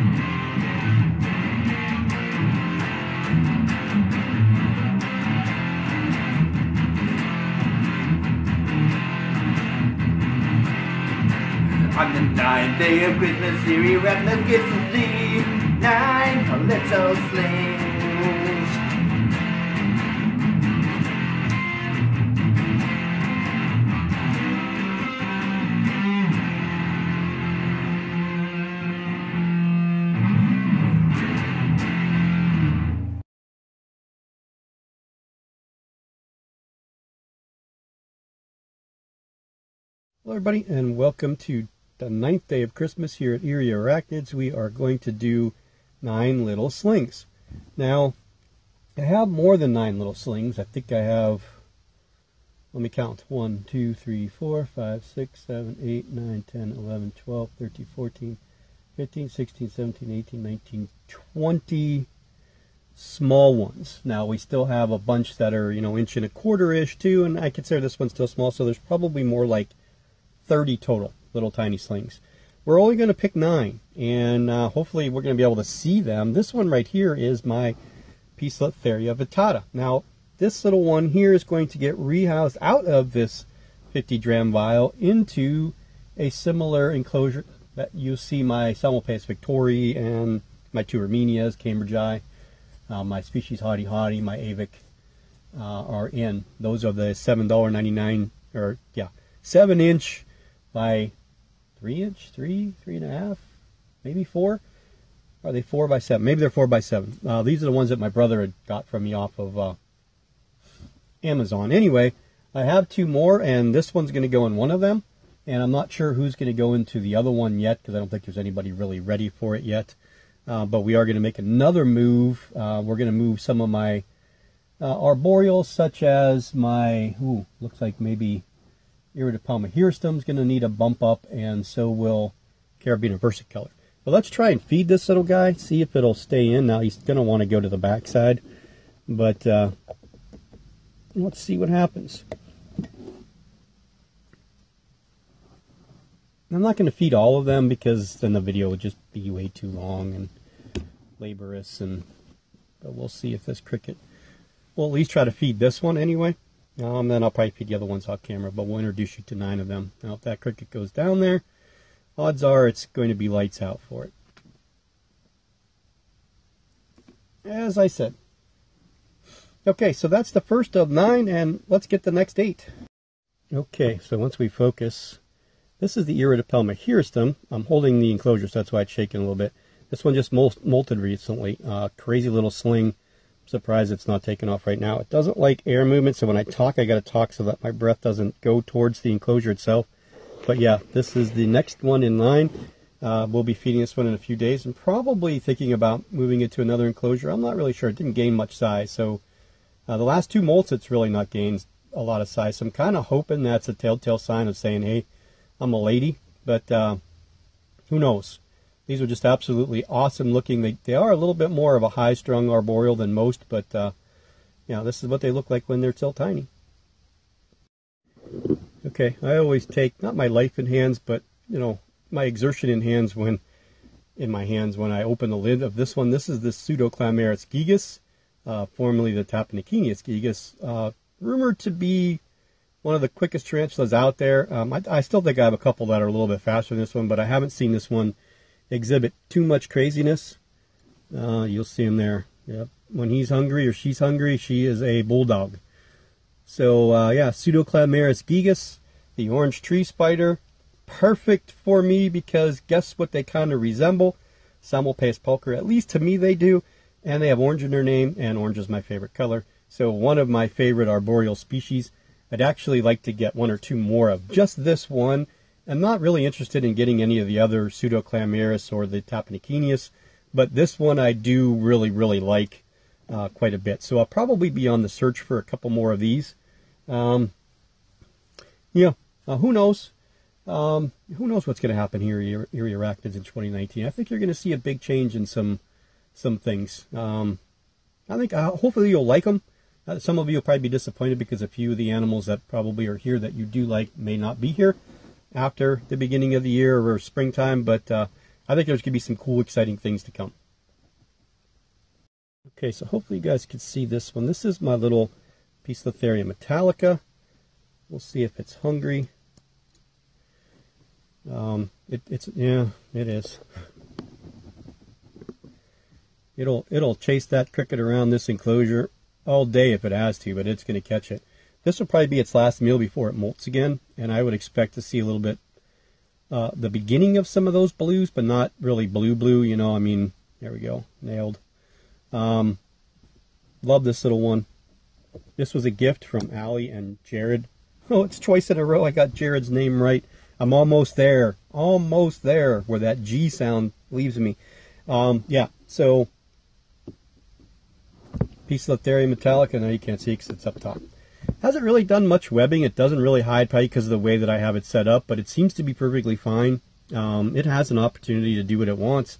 On the 9th day of Christmas, Eerie Arachnids gets to see 9 little slings. Hello everybody, and welcome to the 9th day of Christmas here at Eerie Arachnids. We are going to do 9 little slings. Now, I have more than 9 little slings. I think I have, let me count, 1, 2, 3, 4, 5, 6, 7, 8, 9, 10, 11, 12, 13, 14, 15, 16, 17, 18, 19, 20 small ones. Now, we still have a bunch that are, 1.25 inches too, and I consider this one still small, so there's probably more like 30 total little tiny slings. We're only going to pick 9, and hopefully we're going to be able to see them. This one right here is my Poecilotheria vittata. Now, this little one here is going to get rehoused out of this 50-dram vial into a similar enclosure that you see my Simulpaeus victorii and my 2 Armenias, Cambridgei, my species Hottie Hottie, my Avic are in. Those are the $7.99, or yeah, 7-inch by 3-inch, 3.5, maybe 4. Are they 4 by 7? Maybe they're 4 by 7. These are the ones that my brother had got from me off of Amazon. Anyway, I have 2 more, and this one's going to go in one of them, and I'm not sure who's going to go into the other one yet, because I don't think there's anybody really ready for it yet. But we are going to make another move. We're going to move some of my arboreals, such as my, looks like maybe Iridopalma hierstum is going to need a bump up, and so will Carabiner versicolor. But let's try and feed this little guy, see if it'll stay in. Now he's going to want to go to the back side, but let's see what happens. I'm not going to feed all of them because then the video would just be way too long and laborious, but we'll see if this cricket will at least try to feed this one anyway. Then I'll probably feed the other ones off camera, but we'll introduce you to 9 of them. Now, if that cricket goes down there, odds are it's going to be lights out for it. As I said. Okay, so that's the first of 9, and let's get the next 8. Okay, so once we focus, this is the Iridopalma hierstum. I'm holding the enclosure, so that's why it's shaking a little bit. This one just molted recently. Crazy little sling. Surprised it's not taking off right now. It doesn't like air movement, so when I talk, I got to talk so that my breath doesn't go towards the enclosure itself. But yeah, this is the next one in line. We'll be feeding this one in a few days, and probably thinking about moving it to another enclosure. I'm not really sure. It didn't gain much size, so the last 2 molts, it's really not gained a lot of size. So I'm kind of hoping that's a telltale sign of saying, hey, I'm a lady, but who knows? These are just absolutely awesome looking. They are a little bit more of a high-strung arboreal than most, but yeah, this is what they look like when they're still tiny. Okay, I always take, not my life in hands, but, my exertion in hands when I open the lid of this one. This is the Pseudoclamaris gigas, formerly the Tapinocenius gigas, rumored to be one of the quickest tarantulas out there. I still think I have a couple that are a little bit faster than this one, but I haven't seen this one exhibit too much craziness. You'll see him there. Yep. When he's hungry or she's hungry, she is a bulldog. So yeah, Pseudoclamaris gigas, the orange tree spider, perfect for me because guess what they kind of resemble? Simulpaeus pulcher, at least to me they do, and they have orange in their name, and orange is my favorite color. So one of my favorite arboreal species. I'd actually like to get 1 or 2 more of just this one. I'm not really interested in getting any of the other Pseudoclamaris or the Tapinocenius, but this one I do really, really like quite a bit. So I'll probably be on the search for a couple more of these. Yeah, who knows? Who knows what's going to happen here, Eerie Arachnids, in 2019? I think you're going to see a big change in some things. I think hopefully you'll like them. Some of you will probably be disappointed because a few of the animals that probably are here that you do like may not be here after the beginning of the year or springtime, but I think there's going to be some cool, exciting things to come. Okay, so hopefully you guys can see this one. This is my little Poecilotheria metallica. We'll see if it's hungry. Yeah, it is. It'll chase that cricket around this enclosure all day if it has to, but it's going to catch it. This will probably be its last meal before it molts again, and I would expect to see a little bit the beginning of some of those blues, but not really blue, you know. I mean, there we go, nailed. Love this little one. This was a gift from Allie and Jared. Oh, it's twice in a row I got Jared's name right. I'm almost there where that G sound leaves me. Yeah, so Poecilotheria metallica. Now you can't see because it's up top. Hasn't really done much webbing. It doesn't really hide, probably because of the way that I have it set up, but it seems to be perfectly fine. It has an opportunity to do what it wants.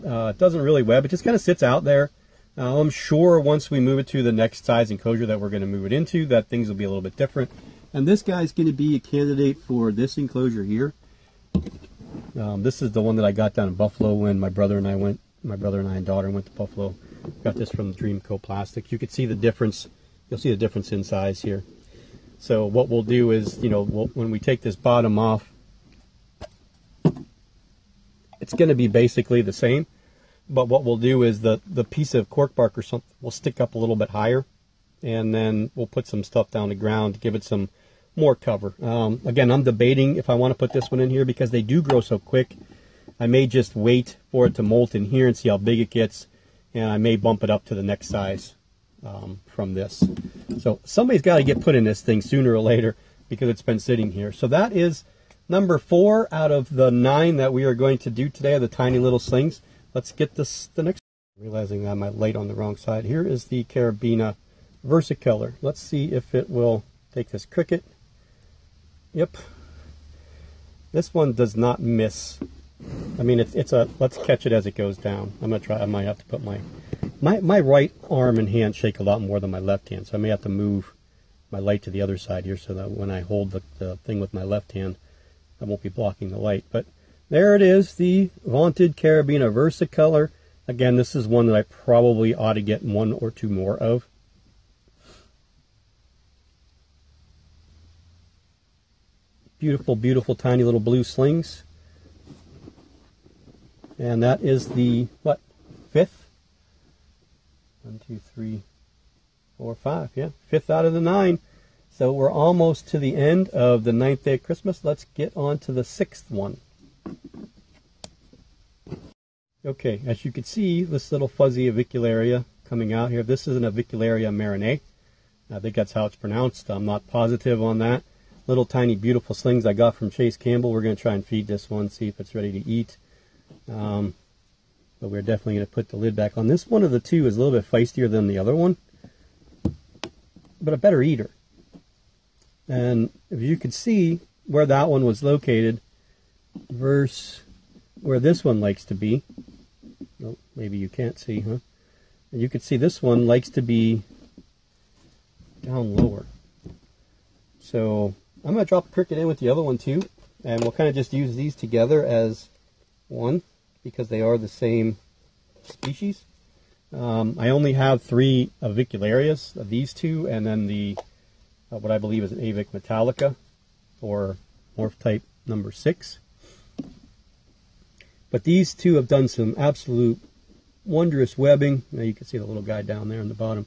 It doesn't really web. It just kind of sits out there. I'm sure once we move it to the next size enclosure that we're going to move it into, that things will be a little bit different. And this guy's going to be a candidate for this enclosure here. This is the one that I got down in Buffalo when my brother and I and daughter went to Buffalo. Got this from Dreamco Plastic. You can see the difference. You'll see the difference in size here. So what we'll do is, you know, when we take this bottom off, it's going to be basically the same. But what we'll do is the piece of cork bark or something will stick up a little bit higher, and then we'll put some stuff down the ground to give it some more cover. Again, I'm debating if I want to put this one in here because they do grow so quick. I may just wait for it to molt in here and see how big it gets, and I may bump it up to the next size from this. So somebody's got to get put in this thing sooner or later because it's been sitting here. So that is number 4 out of the 9 that we are going to do today, the tiny little slings. Let's get the next. Realizing I have my light on the wrong side. Here is the Carabina versicolor. Let's see if it will take this cricket. Yep. This one does not miss. I mean, it's a, let's catch it as it goes down. I'm going to try, I might have to put my right arm and hand shake a lot more than my left hand. So I may have to move my light to the other side here so that when I hold the thing with my left hand, I won't be blocking the light. But there it is, the vaunted Carabina versicolor. Again, this is one that I probably ought to get 1 or 2 more of. Beautiful, beautiful tiny little blue slings. And that is the, what, 5th? 1, 2, 3, 4, 5, yeah, 5th out of the 9. So we're almost to the end of the 9th day of Christmas. Let's get on to the 6th one. Okay, as you can see, this little fuzzy avicularia coming out here. This is an Avicularia marinee. I think that's how it's pronounced. I'm not positive on that. Little tiny beautiful slings I got from Chase Campbell. We're going to try and feed this one, see if it's ready to eat. But we're definitely going to put the lid back on. This one of the two is a little bit feistier than the other one, but a better eater. And if you could see where that one was located versus where this one likes to be, oh, maybe you can't see, huh? And you could see this one likes to be down lower. So I'm going to drop a cricket in with the other one too, and we'll kind of just use these together as one because they are the same species. I only have 3 avicularias of these two, and then the what I believe is an Avic metallica, or morph type number 6. But these two have done some absolute wondrous webbing. Now you can see the little guy down there on the bottom.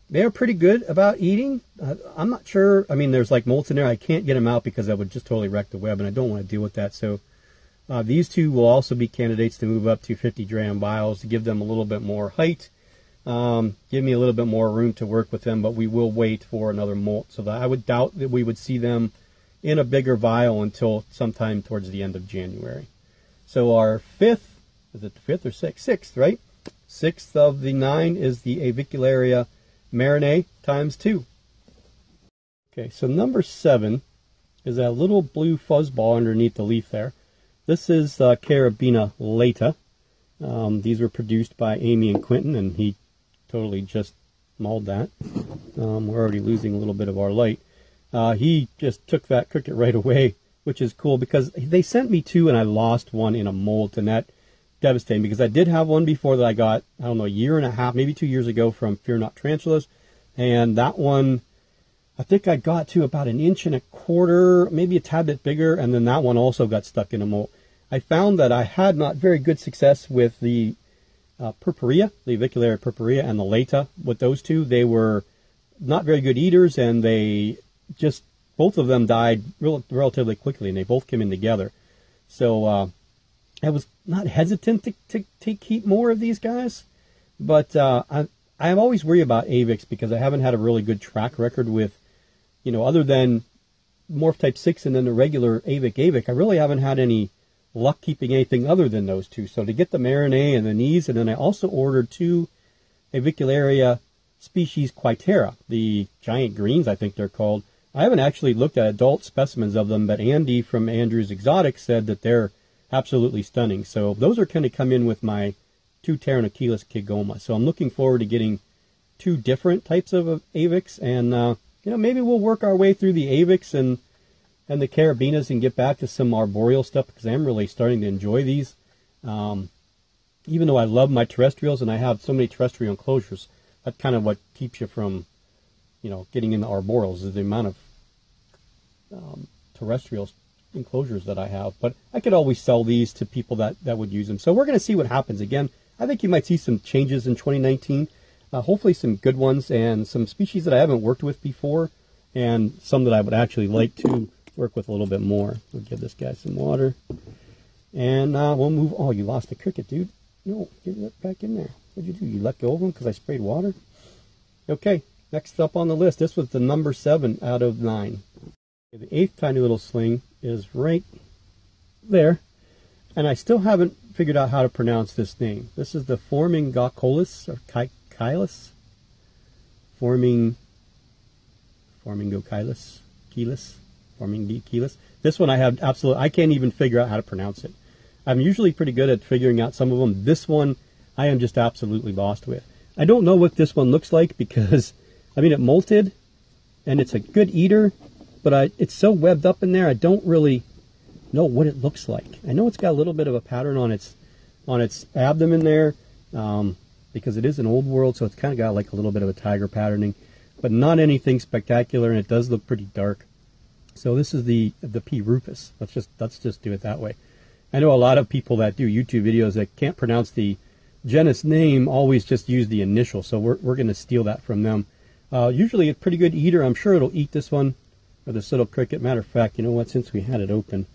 They're pretty good about eating. I'm not sure. I mean, there's like molts in there. I can't get them out because that would just totally wreck the web, and I don't want to deal with that. So these two will also be candidates to move up to 50 dram vials to give them a little bit more height. Give me a little bit more room to work with them, but we will wait for another molt. So that I would doubt that we would see them in a bigger vial until sometime towards the end of January. So our 5th, is it the 5th or 6th? 6th, right? 6th of the 9 is the Avicularia marinee times 2. Okay, so number 7 is that little blue fuzzball underneath the leaf there. This is Carabina lata. These were produced by Amy and Quentin, and he totally just mauled that. We're already losing a little bit of our light. He just took that cricket right away which is cool because they sent me 2 and I lost one in a molt, and that devastating because I did have one before that I got, I don't know, a year and a half, maybe 2 years ago from Fear Not Tarantulas, and that one I think I got to about 1.25 inches, maybe a tad bit bigger, and then that one also got stuck in a molt. I found that I had not very good success with the purpurea, the avicularia purpurea, and the leta. With those 2, they were not very good eaters, and they just, both of them died relatively quickly, and they both came in together. So I was not hesitant to keep more of these guys, but I'm always worried about avics because I haven't had a really good track record with, other than Morph Type 6 and then the regular avic, I really haven't had any luck keeping anything other than those 2. So to get the Marinade and the knees, and then I also ordered 2 Avicularia species Quitera, the giant greens, I think they're called. I haven't actually looked at adult specimens of them, but Andy from Andrew's Exotics said that they're absolutely stunning. So those are kind of come in with my 2 Taranocheilus kigoma. So I'm looking forward to getting 2 different types of avics, and maybe we'll work our way through the avics and the carabinas and get back to some arboreal stuff, because I'm really starting to enjoy these. Even though I love my terrestrials and I have so many terrestrial enclosures, that's kind of what keeps you from, getting into arboreals, is the amount of terrestrial enclosures that I have. But I could always sell these to people that would use them. So we're going to see what happens. Again, I think you might see some changes in 2019. Hopefully some good ones, and some species that I haven't worked with before, and some that I would actually like to work with a little bit more. We'll give this guy some water, and we'll move. Oh, you lost a cricket, dude. No, get it back in there. What'd you do? You let go of him because I sprayed water? Okay, next up on the list, this was the number 7 out of 9. The 8th tiny little sling is right there, and I still haven't figured out how to pronounce this name. This is the Formingocolis, or Keilus? Formingocoilus. This one I have I can't even figure out how to pronounce it. I'm usually pretty good at figuring out some of them. This one, I am just absolutely lost with. I don't know what this one looks like because, it molted, and it's a good eater, but it's so webbed up in there, I don't really know what it looks like. I know it's got a little bit of a pattern on its abdomen there, because it is an old world, so it's kind of got like a little bit of a tiger patterning, but not anything spectacular, and it does look pretty dark. So this is the P. rufus. Let's just do it that way. I know a lot of people that do YouTube videos that can't pronounce the genus name always just use the initial, so we're going to steal that from them. Usually a pretty good eater. I'm sure it'll eat this one, or this little cricket. Matter of fact, you know what? Since we had it open,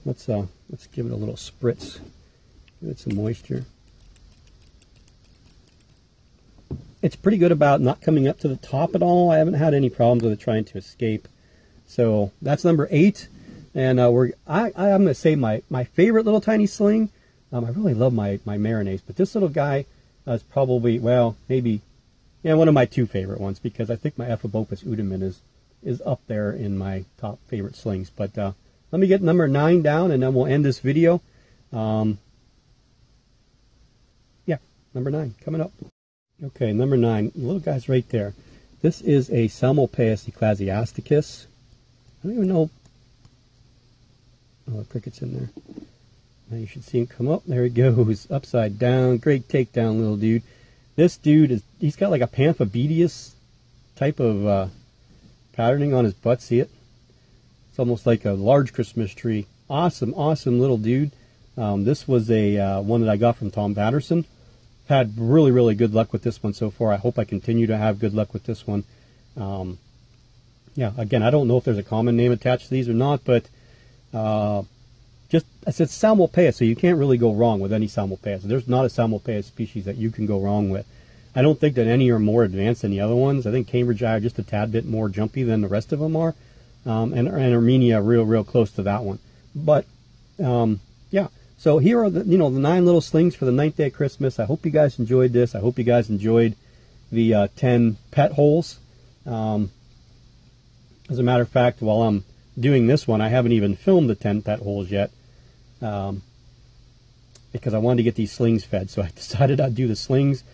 let's give it a little spritz. Give it some moisture. It's pretty good about not coming up to the top at all. I haven't had any problems with it trying to escape. So that's number 8. And I'm going to say my favorite little tiny sling. I really love my Marinades, but this little guy is probably, well, maybe, one of my 2 favorite ones, because I think my Ephebopus udamen is up there in my top favorite slings. But let me get number 9 down, and then we'll end this video. Number 9 coming up. Okay, number 9, the little guy's right there. This is a Salmopaeus ecclesiasticus. I don't even know. Oh, the cricket's in there. Now you should see him come up. There he goes, upside down. Great takedown, little dude. This dude he's got like a Pamphobedius type of patterning on his butt. See it? It's almost like a large Christmas tree. Awesome, awesome little dude. This was a one that I got from Tom Patterson. Had really, really good luck with this one so far. I hope I continue to have good luck with this one. Again, I don't know if there's a common name attached to these or not, but I said Salmopaeus, so you can't really go wrong with any Salmopaeus. There's not a Salmopaeus species that you can go wrong with. I don't think that any are more advanced than the other ones. I think Cambridge are just a tad bit more jumpy than the rest of them are, and Armenia real close to that one. But so here are the 9 little slings for the 9th day of Christmas. I hope you guys enjoyed this. I hope you guys enjoyed the 10 pet holes. As a matter of fact, while I'm doing this one, I haven't even filmed the 10 pet holes yet, because I wanted to get these slings fed. So I decided I'd do the slings,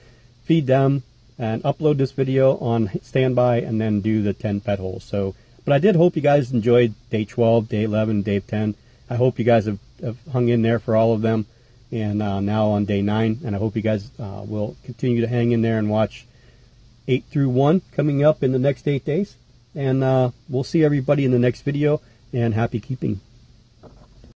feed them, and upload this video on standby, and then do the 10 pet holes. So But I did hope you guys enjoyed day 12, day 11, day 10. I hope you guys have hung in there for all of them. And now on day 9. And I hope you guys will continue to hang in there and watch 8 through 1 coming up in the next 8 days. And we'll see everybody in the next video. And happy keeping.